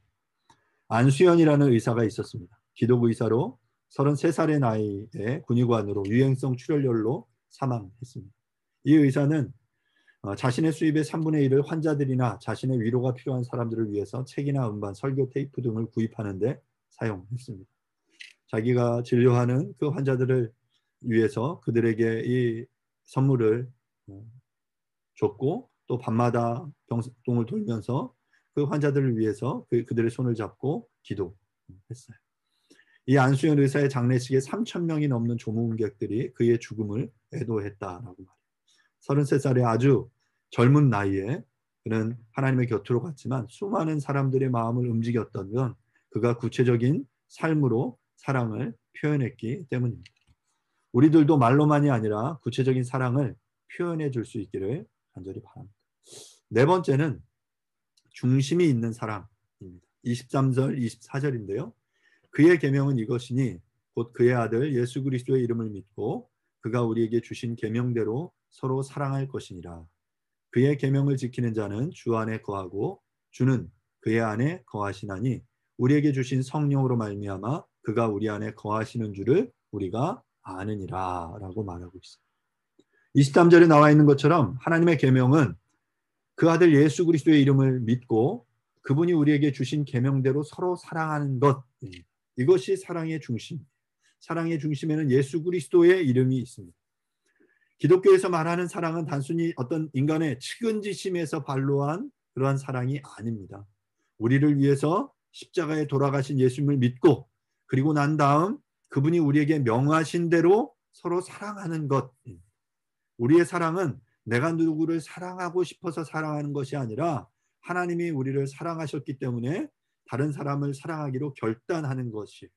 안수연이라는 의사가 있었습니다. 기독 의사로 33살의 나이에 군의관으로 유행성 출혈열로 사망했습니다. 이 의사는 자신의 수입의 3분의 1을 환자들이나 자신의 위로가 필요한 사람들을 위해서 책이나 음반, 설교 테이프 등을 구입하는 데 사용했습니다. 자기가 진료하는 그 환자들을 위해서 그들에게 이 선물을 줬고 또 밤마다 병동을 돌면서 그 환자들을 위해서 그들의 손을 잡고 기도했어요. 이 안수연 의사의 장례식에 3,000명이 넘는 조문객들이 그의 죽음을 애도했다라고 말해요. 33살의 아주 젊은 나이에 그는 하나님의 곁으로 갔지만 수많은 사람들의 마음을 움직였던 건 그가 구체적인 삶으로 사랑을 표현했기 때문입니다. 우리들도 말로만이 아니라 구체적인 사랑을 표현해 줄 수 있기를 간절히 바랍니다. 네 번째는 중심이 있는 사랑입니다. 23절, 24절인데요. 그의 계명은 이것이니 곧 그의 아들 예수 그리스도의 이름을 믿고 그가 우리에게 주신 계명대로 서로 사랑할 것이니라. 그의 계명을 지키는 자는 주 안에 거하고 주는 그의 안에 거하시나니 우리에게 주신 성령으로 말미암아 그가 우리 안에 거하시는 줄을 우리가 아느니라 라고 말하고 있어요. 23절에 나와 있는 것처럼 하나님의 계명은 그 아들 예수 그리스도의 이름을 믿고 그분이 우리에게 주신 계명대로 서로 사랑하는 것, 이것이 사랑의 중심. 사랑의 중심에는 예수 그리스도의 이름이 있습니다. 기독교에서 말하는 사랑은 단순히 어떤 인간의 측은지심에서 발로한 그러한 사랑이 아닙니다. 우리를 위해서 십자가에 돌아가신 예수님을 믿고 그리고 난 다음 그분이 우리에게 명하신 대로 서로 사랑하는 것. 우리의 사랑은 내가 누구를 사랑하고 싶어서 사랑하는 것이 아니라 하나님이 우리를 사랑하셨기 때문에 다른 사람을 사랑하기로 결단하는 것이.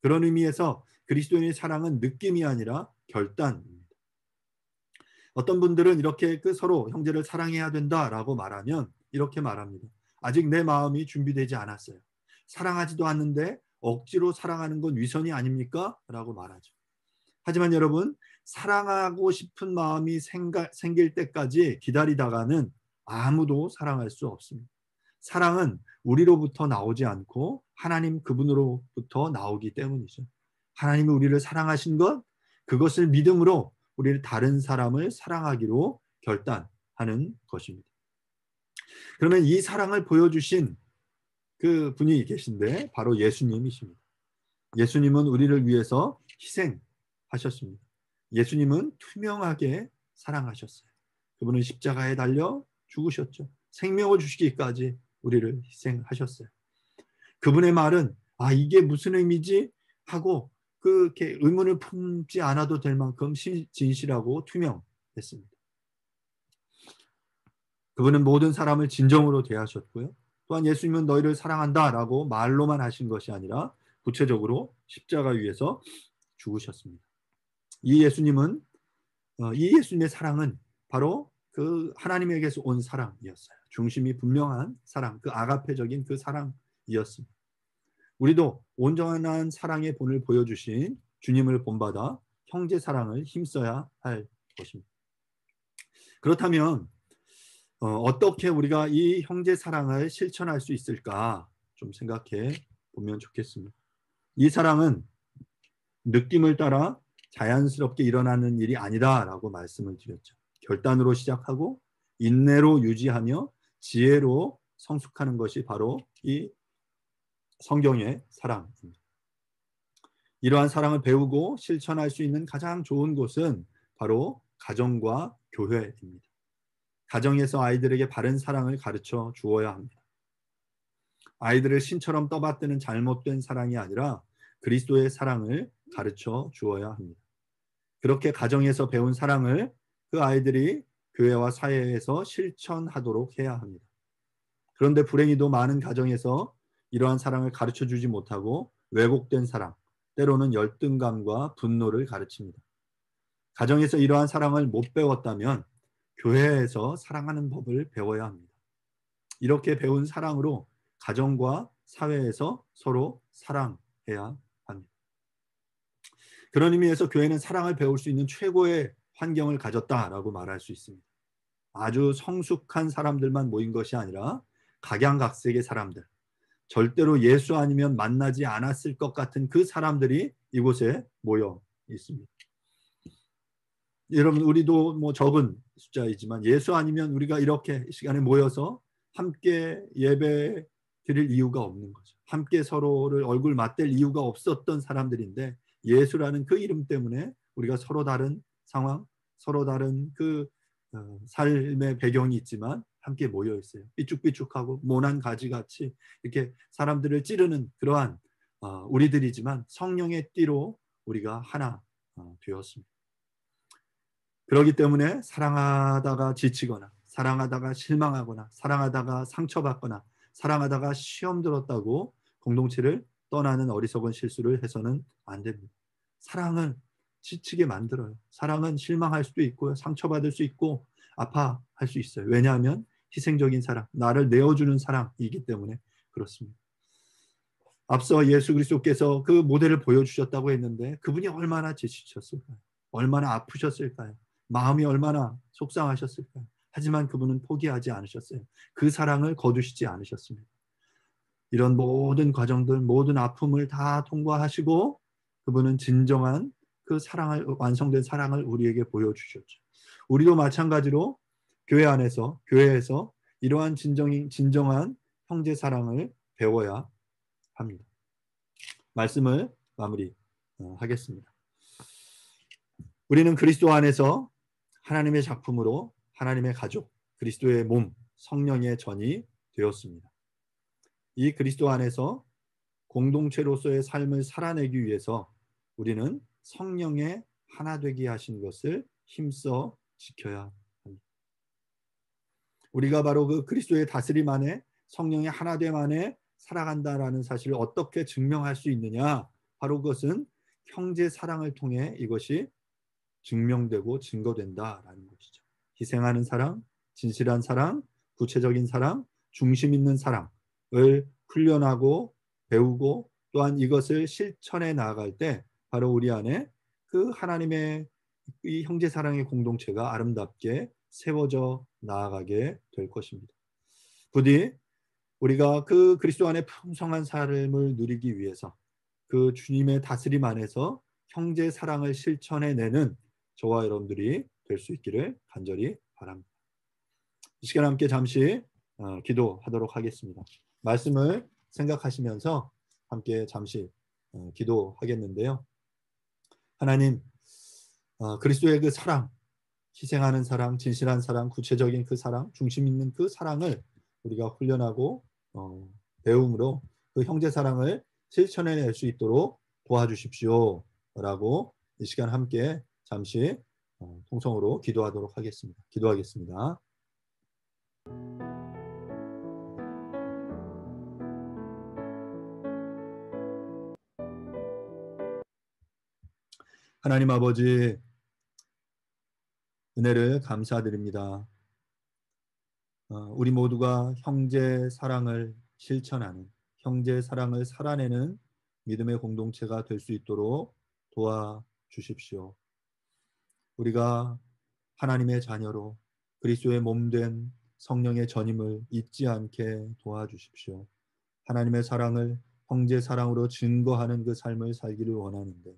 그런 의미에서 그리스도인의 사랑은 느낌이 아니라 결단입니다. 어떤 분들은 이렇게 서로 형제를 사랑해야 된다라고 말하면 이렇게 말합니다. 아직 내 마음이 준비되지 않았어요. 사랑하지도 않는데 억지로 사랑하는 건 위선이 아닙니까? 라고 말하죠. 하지만 여러분, 사랑하고 싶은 마음이 생길 때까지 기다리다가는 아무도 사랑할 수 없습니다. 사랑은 우리로부터 나오지 않고 하나님 그분으로부터 나오기 때문이죠. 하나님이 우리를 사랑하신 것, 그것을 믿음으로 우리를 다른 사람을 사랑하기로 결단하는 것입니다. 그러면 이 사랑을 보여주신 그 분이 계신데 바로 예수님이십니다. 예수님은 우리를 위해서 희생하셨습니다. 예수님은 투명하게 사랑하셨어요. 그분은 십자가에 달려 죽으셨죠. 생명을 주시기까지 우리를 희생하셨어요. 그분의 말은 이게 무슨 의미지? 하고 그렇게 의문을 품지 않아도 될 만큼 진실하고 투명했습니다. 그분은 모든 사람을 진정으로 대하셨고요. 또한 예수님은 너희를 사랑한다라고 말로만 하신 것이 아니라 구체적으로 십자가 위에서 죽으셨습니다. 이 예수님의 사랑은 바로 그 하나님에게서 온 사랑이었어요. 중심이 분명한 사랑, 그 아가페적인 그 사랑이었습니다. 우리도 온전한 사랑의 본을 보여주신 주님을 본받아 형제 사랑을 힘써야 할 것입니다. 그렇다면 어떻게 우리가 이 형제 사랑을 실천할 수 있을까 좀 생각해 보면 좋겠습니다. 이 사랑은 느낌을 따라 자연스럽게 일어나는 일이 아니다라고 말씀을 드렸죠. 결단으로 시작하고 인내로 유지하며 지혜로 성숙하는 것이 바로 이 성경의 사랑입니다. 이러한 사랑을 배우고 실천할 수 있는 가장 좋은 곳은 바로 가정과 교회입니다. 가정에서 아이들에게 바른 사랑을 가르쳐 주어야 합니다. 아이들을 신처럼 떠받드는 잘못된 사랑이 아니라 그리스도의 사랑을 가르쳐 주어야 합니다. 그렇게 가정에서 배운 사랑을 그 아이들이 교회와 사회에서 실천하도록 해야 합니다. 그런데 불행히도 많은 가정에서 이러한 사랑을 가르쳐 주지 못하고 왜곡된 사랑, 때로는 열등감과 분노를 가르칩니다. 가정에서 이러한 사랑을 못 배웠다면 교회에서 사랑하는 법을 배워야 합니다. 이렇게 배운 사랑으로 가정과 사회에서 서로 사랑해야 합니다. 그런 의미에서 교회는 사랑을 배울 수 있는 최고의 환경을 가졌다라고 말할 수 있습니다. 아주 성숙한 사람들만 모인 것이 아니라 각양각색의 사람들, 절대로 예수 아니면 만나지 않았을 것 같은 그 사람들이 이곳에 모여 있습니다. 여러분, 우리도 적은 숫자이지만 예수 아니면 우리가 이렇게 시간에 모여서 함께 예배 드릴 이유가 없는 거죠. 함께 서로를 얼굴 맞댈 이유가 없었던 사람들인데 예수라는 그 이름 때문에 우리가 서로 다른 상황, 서로 다른 그 삶의 배경이 있지만 함께 모여 있어요. 삐죽삐죽하고 모난 가지같이 이렇게 사람들을 찌르는 그러한 우리들이지만 성령의 띠로 우리가 하나 되었습니다. 그렇기 때문에 사랑하다가 지치거나 사랑하다가 실망하거나 사랑하다가 상처받거나 사랑하다가 시험 들었다고 공동체를 떠나는 어리석은 실수를 해서는 안 됩니다. 사랑은 지치게 만들어요. 사랑은 실망할 수도 있고요. 상처받을 수 있고 아파할 수 있어요. 왜냐하면 희생적인 사랑, 나를 내어주는 사랑이기 때문에 그렇습니다. 앞서 예수 그리스도께서 그 모델을 보여주셨다고 했는데 그분이 얼마나 지치셨을까요? 얼마나 아프셨을까요? 마음이 얼마나 속상하셨을까요? 하지만 그분은 포기하지 않으셨어요. 그 사랑을 거두시지 않으셨습니다. 이런 모든 과정들, 모든 아픔을 다 통과하시고 그분은 진정한 그 사랑을, 완성된 사랑을 우리에게 보여주셨죠. 우리도 마찬가지로 교회 안에서, 교회에서 이러한 진정한 형제 사랑을 배워야 합니다. 말씀을 마무리하겠습니다. 우리는 그리스도 안에서 하나님의 작품으로 하나님의 가족, 그리스도의 몸, 성령의 전이 되었습니다. 이 그리스도 안에서 공동체로서의 삶을 살아내기 위해서 우리는 성령의 하나 되게 하신 것을 힘써 지켜야 합니다. 우리가 바로 그 그리스도의 다스림 안에 성령의 하나됨 안에 살아간다라는 사실을 어떻게 증명할 수 있느냐? 바로 그것은 형제 사랑을 통해 이것이 증명되고 증거된다라는 것이죠. 희생하는 사랑, 진실한 사랑, 구체적인 사랑, 중심 있는 사랑을 훈련하고 배우고 또한 이것을 실천해 나아갈 때 바로 우리 안에 그 하나님의 이 형제 사랑의 공동체가 아름답게 세워져 나아가게 될 것입니다. 부디 우리가 그 그리스도 안에 풍성한 삶을 누리기 위해서 그 주님의 다스림 안에서 형제 사랑을 실천해내는 저와 여러분들이 될 수 있기를 간절히 바랍니다. 이 시간 함께 잠시 기도하도록 하겠습니다. 말씀을 생각하시면서 함께 잠시 기도하겠는데요. 하나님, 그리스도의 그 사랑, 희생하는 사랑, 진실한 사랑, 구체적인 그 사랑, 중심 있는 그 사랑을 우리가 훈련하고 배움으로 그 형제 사랑을 실천해낼 수 있도록 도와주십시오. 라고 이 시간 함께 잠시 통성으로 기도하도록 하겠습니다. 기도하겠습니다. 하나님 아버지, 은혜를 감사드립니다. 우리 모두가 형제 사랑을 실천하는, 형제 사랑을 살아내는 믿음의 공동체가 될 수 있도록 도와주십시오. 우리가 하나님의 자녀로 그리스도의 몸된 성령의 전임을 잊지 않게 도와주십시오. 하나님의 사랑을 형제 사랑으로 증거하는 그 삶을 살기를 원하는데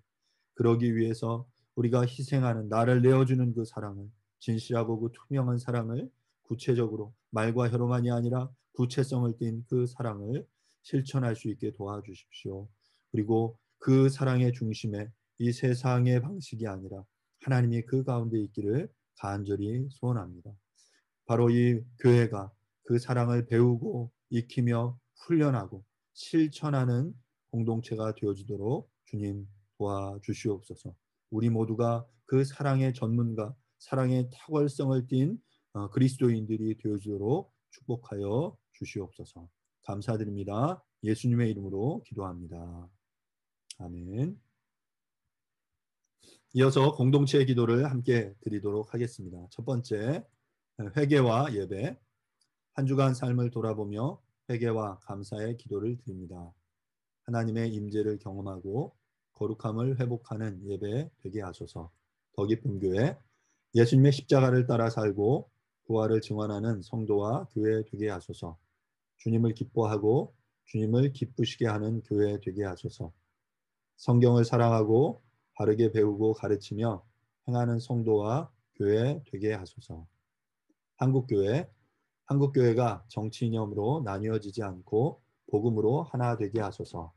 그러기 위해서 우리가 희생하는 나를 내어주는 그 사랑을 진실하고 그 투명한 사랑을 구체적으로 말과 혀로만이 아니라 구체성을 띤 그 사랑을 실천할 수 있게 도와주십시오. 그리고 그 사랑의 중심에 이 세상의 방식이 아니라 하나님이 그 가운데 있기를 간절히 소원합니다. 바로 이 교회가 그 사랑을 배우고 익히며 훈련하고 실천하는 공동체가 되어지도록 주님 도와주시옵소서. 우리 모두가 그 사랑의 전문가, 사랑의 탁월성을 띤 그리스도인들이 되어지도록 축복하여 주시옵소서. 감사드립니다. 예수님의 이름으로 기도합니다. 아멘. 이어서 공동체의 기도를 함께 드리도록 하겠습니다. 첫 번째, 회개와 예배. 한 주간 삶을 돌아보며 회개와 감사의 기도를 드립니다. 하나님의 임재를 경험하고 거룩함을 회복하는 예배 되게 하소서. 더 깊은 교회, 예수님의 십자가를 따라 살고 부활을 증언하는 성도와 교회 되게 하소서. 주님을 기뻐하고 주님을 기쁘시게 하는 교회 되게 하소서. 성경을 사랑하고 바르게 배우고 가르치며 행하는 성도와 교회 되게 하소서. 한국교회가 정치 이념으로 나뉘어지지 않고 복음으로 하나 되게 하소서.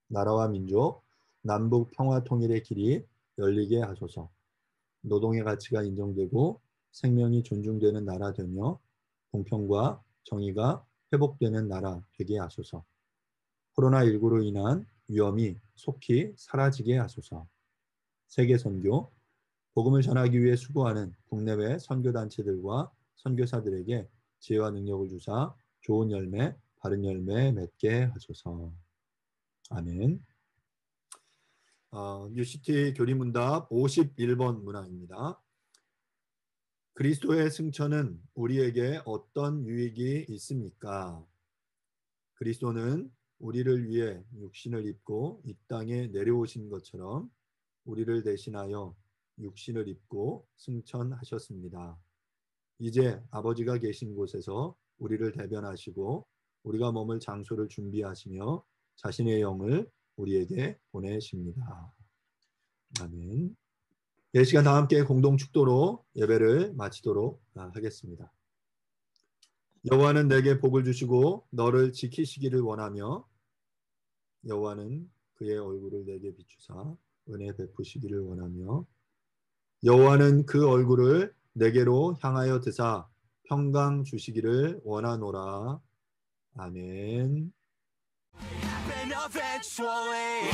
나라와 민족, 남북 평화 통일의 길이 열리게 하소서. 노동의 가치가 인정되고 생명이 존중되는 나라 되며 공평과 정의가 회복되는 나라 되게 하소서. 코로나19로 인한 위험이 속히 사라지게 하소서. 세계 선교, 복음을 전하기 위해 수고하는 국내외 선교단체들과 선교사들에게 지혜와 능력을 주사 좋은 열매, 바른 열매 맺게 하소서. 아멘. UCT 교리문답 51번 문항입니다. 그리스도의 승천은 우리에게 어떤 유익이 있습니까? 그리스도는 우리를 위해 육신을 입고 이 땅에 내려오신 것처럼 우리를 대신하여 육신을 입고 승천하셨습니다. 이제 아버지가 계신 곳에서 우리를 대변하시고 우리가 머물 장소를 준비하시며 자신의 영을 우리에게 보내십니다. 아멘. 이 시간 다 함께 공동 축도로 예배를 마치도록 하겠습니다. 여호와는 내게 복을 주시고 너를 지키시기를 원하며 여호와는 그의 얼굴을 내게 비추사 은혜 베푸시기를 원하며 여호와는 그 얼굴을 내게로 향하여 드사 평강 주시기를 원하노라. 아멘. Eventually